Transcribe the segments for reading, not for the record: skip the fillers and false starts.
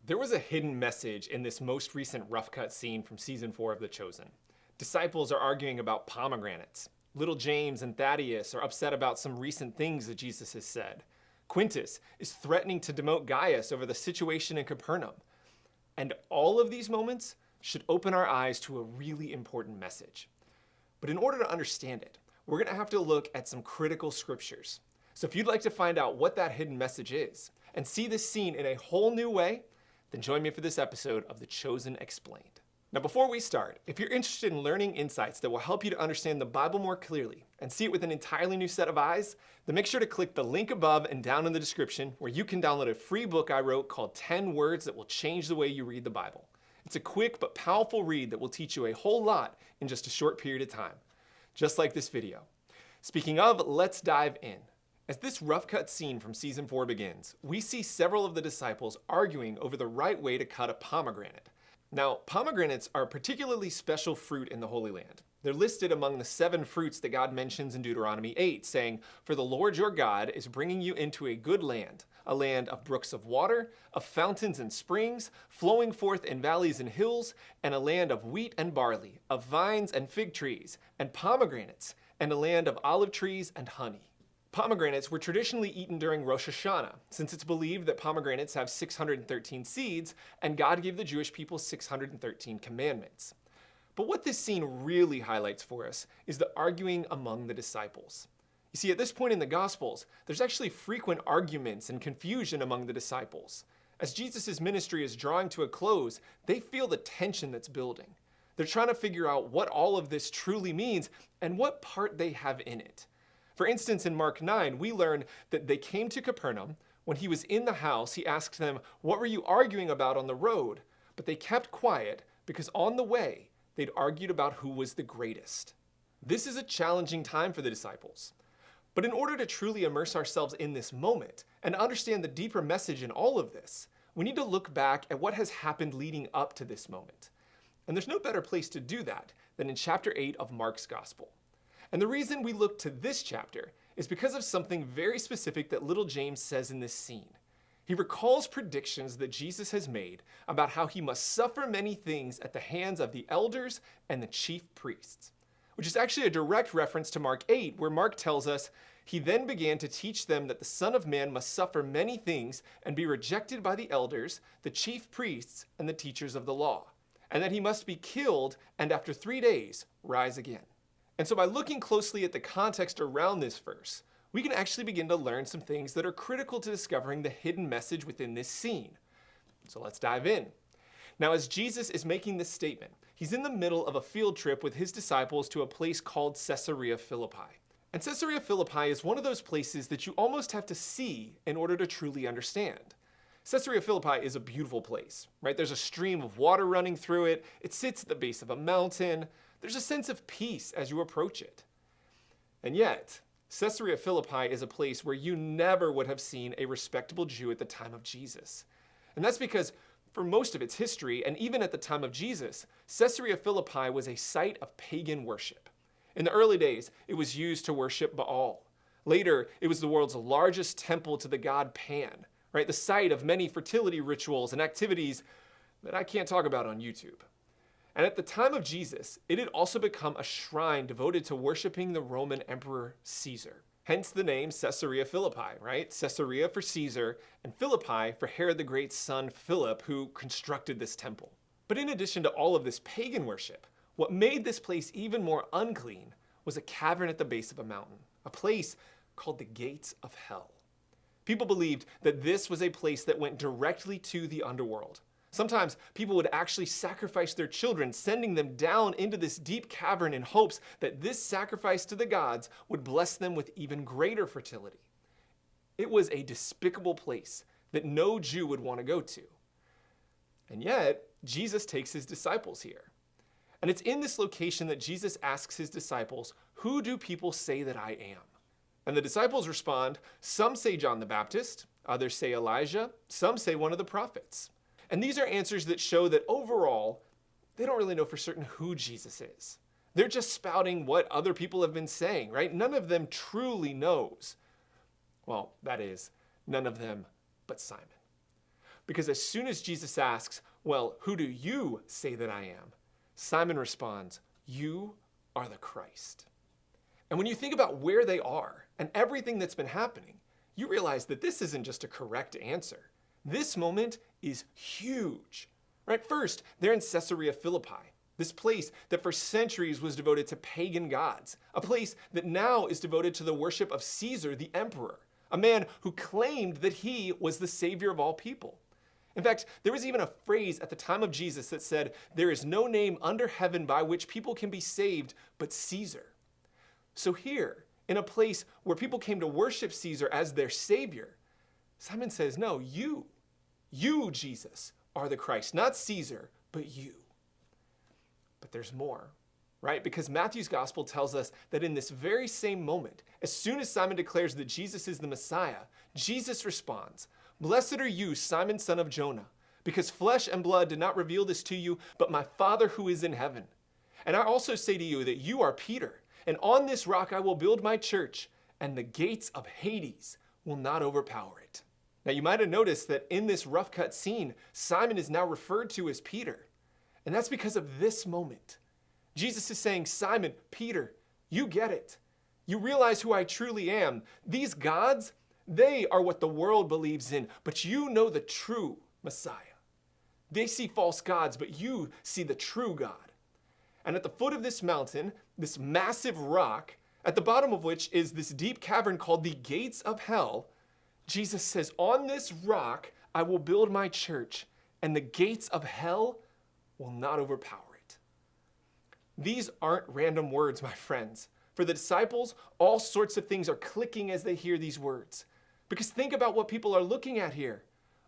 There was a hidden message in this most recent rough cut scene from season 4 of The Chosen. Disciples are arguing about pomegranates. Little James and Thaddeus are upset about some recent things that Jesus has said. Quintus is threatening to demote Gaius over the situation in Capernaum. And all of these moments should open our eyes to a really important message. But in order to understand it, we're going to have to look at some critical scriptures. So if you'd like to find out what that hidden message is and see this scene in a whole new way, then join me for this episode of The Chosen Explained. Now before we start, if you're interested in learning insights that will help you to understand the Bible more clearly and see it with an entirely new set of eyes, then make sure to click the link above and down in the description where you can download a free book I wrote called 10 Words That Will Change the Way You Read the Bible. It's a quick but powerful read that will teach you a whole lot in just a short period of time, just like this video. Speaking of, let's dive in. As this rough cut scene from season 4 begins, we see several of the disciples arguing over the right way to cut a pomegranate. Now, pomegranates are a particularly special fruit in the Holy Land. They're listed among the 7 fruits that God mentions in Deuteronomy 8, saying, "For the Lord your God is bringing you into a good land, a land of brooks of water, of fountains and springs, flowing forth in valleys and hills, and a land of wheat and barley, of vines and fig trees, and pomegranates, and a land of olive trees and honey." Pomegranates were traditionally eaten during Rosh Hashanah, since it's believed that pomegranates have 613 seeds, and God gave the Jewish people 613 commandments. But what this scene really highlights for us is the arguing among the disciples. You see, at this point in the Gospels, there's actually frequent arguments and confusion among the disciples. As Jesus' ministry is drawing to a close, they feel the tension that's building. They're trying to figure out what all of this truly means and what part they have in it. For instance, in Mark 9, we learn that they came to Capernaum. When he was in the house, he asked them, "What were you arguing about on the road?" But they kept quiet because on the way, they'd argued about who was the greatest. This is a challenging time for the disciples. But in order to truly immerse ourselves in this moment and understand the deeper message in all of this, we need to look back at what has happened leading up to this moment. And there's no better place to do that than in chapter 8 of Mark's Gospel. And the reason we look to this chapter is because of something very specific that little James says in this scene. He recalls predictions that Jesus has made about how he must suffer many things at the hands of the elders and the chief priests, which is actually a direct reference to Mark 8, where Mark tells us, "He then began to teach them that the Son of Man must suffer many things and be rejected by the elders, the chief priests, and the teachers of the law, and that he must be killed and after 3 days rise again." And so by looking closely at the context around this verse, we can actually begin to learn some things that are critical to discovering the hidden message within this scene. So let's dive in. Now, as Jesus is making this statement, he's in the middle of a field trip with his disciples to a place called Caesarea Philippi. And Caesarea Philippi is one of those places that you almost have to see in order to truly understand. Caesarea Philippi is a beautiful place, right? There's a stream of water running through it. It sits at the base of a mountain. There's a sense of peace as you approach it. And yet, Caesarea Philippi is a place where you never would have seen a respectable Jew at the time of Jesus. And that's because for most of its history, and even at the time of Jesus, Caesarea Philippi was a site of pagan worship. In the early days, it was used to worship Baal. Later, it was the world's largest temple to the god Pan, right? The site of many fertility rituals and activities that I can't talk about on YouTube. And at the time of Jesus, it had also become a shrine devoted to worshiping the Roman Emperor Caesar. Hence the name Caesarea Philippi, right? Caesarea for Caesar, and Philippi for Herod the Great's son Philip, who constructed this temple. But in addition to all of this pagan worship, what made this place even more unclean was a cavern at the base of a mountain, a place called the Gates of Hell. People believed that this was a place that went directly to the underworld. Sometimes people would actually sacrifice their children, sending them down into this deep cavern in hopes that this sacrifice to the gods would bless them with even greater fertility. It was a despicable place that no Jew would want to go to. And yet, Jesus takes his disciples here. And it's in this location that Jesus asks his disciples, "Who do people say that I am?" And the disciples respond, "Some say John the Baptist, others say Elijah, some say one of the prophets." And these are answers that show that overall, they don't really know for certain who Jesus is. They're just spouting what other people have been saying, right? None of them truly knows. Well, that is, none of them but Simon. Because as soon as Jesus asks, well, who do you say that I am? Simon responds, you are the Christ. And when you think about where they are and everything that's been happening, you realize that this isn't just a correct answer. This moment is huge. Right? First, they're in Caesarea Philippi, this place that for centuries was devoted to pagan gods, a place that now is devoted to the worship of Caesar, the emperor, a man who claimed that he was the savior of all people. In fact, there was even a phrase at the time of Jesus that said, there is no name under heaven by which people can be saved but Caesar. So here, in a place where people came to worship Caesar as their savior, Simon says, no, you, Jesus, are the Christ, not Caesar, but you. But there's more, right? Because Matthew's gospel tells us that in this very same moment, as soon as Simon declares that Jesus is the Messiah, Jesus responds, blessed are you, Simon, son of Jonah, because flesh and blood did not reveal this to you, but my Father who is in heaven. And I also say to you that you are Peter, and on this rock I will build my church, and the gates of Hades will not overpower it. Now you might have noticed that in this rough cut scene, Simon is now referred to as Peter. And that's because of this moment. Jesus is saying, Simon, Peter, you get it. You realize who I truly am. These gods, they are what the world believes in, but you know the true Messiah. They see false gods, but you see the true God. And at the foot of this mountain, this massive rock, at the bottom of which is this deep cavern called the gates of hell, Jesus says, on this rock I will build my church, and the gates of hell will not overpower it. These aren't random words, my friends. For the disciples, all sorts of things are clicking as they hear these words. Because think about what people are looking at here.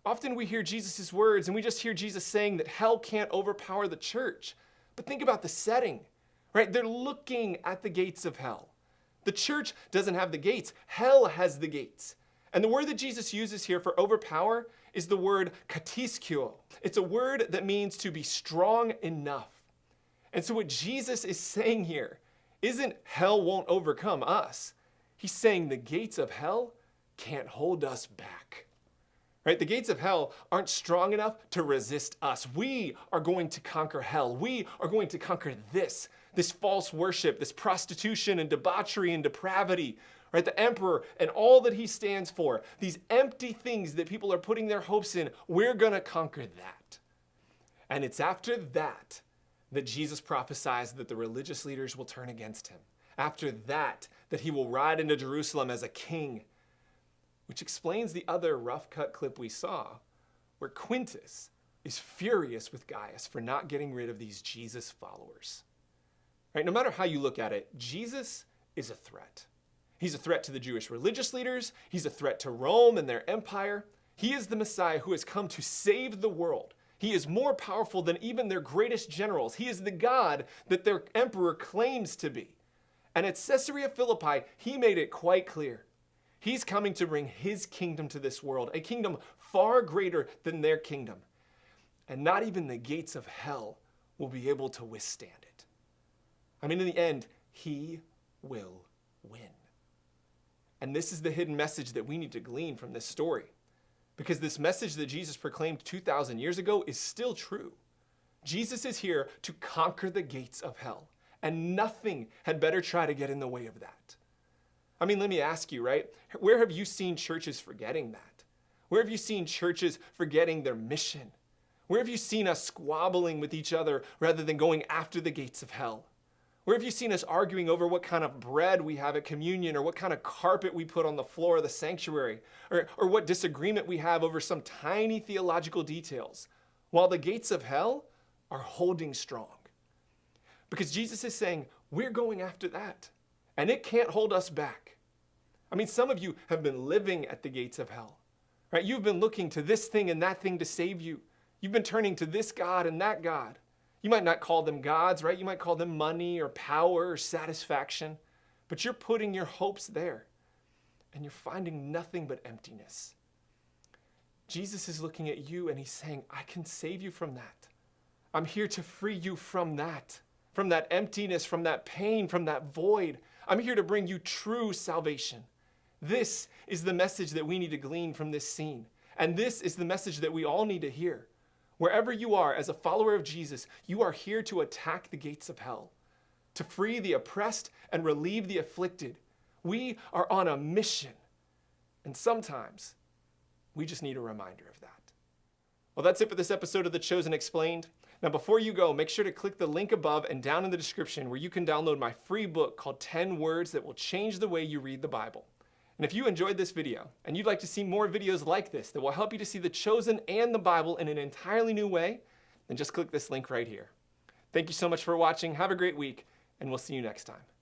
Often we hear Jesus' words and we just hear Jesus saying that hell can't overpower the church. But think about the setting, right? They're looking at the gates of hell. The church doesn't have the gates. Hell has the gates. And the word that Jesus uses here for overpower is the word katiskio. It's a word that means to be strong enough. And so what Jesus is saying here isn't hell won't overcome us. He's saying the gates of hell can't hold us back. Right? The gates of hell aren't strong enough to resist us. We are going to conquer hell. We are going to conquer this false worship, this prostitution and debauchery and depravity, right? The emperor and all that he stands for, these empty things that people are putting their hopes in, we're going to conquer that. And it's after that that Jesus prophesies that the religious leaders will turn against him. After that he will ride into Jerusalem as a king, which explains the other rough cut clip we saw, where Quintus is furious with Gaius for not getting rid of these Jesus followers. Right? No matter how you look at it, Jesus is a threat. He's a threat to the Jewish religious leaders. He's a threat to Rome and their empire. He is the Messiah who has come to save the world. He is more powerful than even their greatest generals. He is the God that their emperor claims to be. And at Caesarea Philippi, he made it quite clear. He's coming to bring his kingdom to this world, a kingdom far greater than their kingdom. And not even the gates of hell will be able to withstand it. I mean, in the end, he will win. And this is the hidden message that we need to glean from this story. Because this message that Jesus proclaimed 2,000 years ago is still true. Jesus is here to conquer the gates of hell. And nothing had better try to get in the way of that. I mean, let me ask you, right? Where have you seen churches forgetting that? Where have you seen churches forgetting their mission? Where have you seen us squabbling with each other rather than going after the gates of hell? Where have you seen us arguing over what kind of bread we have at communion, or what kind of carpet we put on the floor of the sanctuary, or what disagreement we have over some tiny theological details, while the gates of hell are holding strong? Because Jesus is saying, we're going after that, and it can't hold us back. I mean, some of you have been living at the gates of hell, right? You've been looking to this thing and that thing to save you. You've been turning to this God and that God. You might not call them gods, right? You might call them money or power or satisfaction, but you're putting your hopes there, and you're finding nothing but emptiness. Jesus is looking at you and he's saying, I can save you from that. I'm here to free you from that emptiness, from that pain, from that void. I'm here to bring you true salvation. This is the message that we need to glean from this scene. And this is the message that we all need to hear. Wherever you are as a follower of Jesus, you are here to attack the gates of hell, to free the oppressed and relieve the afflicted. We are on a mission. And sometimes we just need a reminder of that. Well, that's it for this episode of The Chosen Explained. Now, before you go, make sure to click the link above and down in the description where you can download my free book called 10 Words That Will Change the Way You Read the Bible. And if you enjoyed this video and you'd like to see more videos like this that will help you to see the Chosen and the Bible in an entirely new way, then just click this link right here. Thank you so much for watching. Have a great week, and we'll see you next time.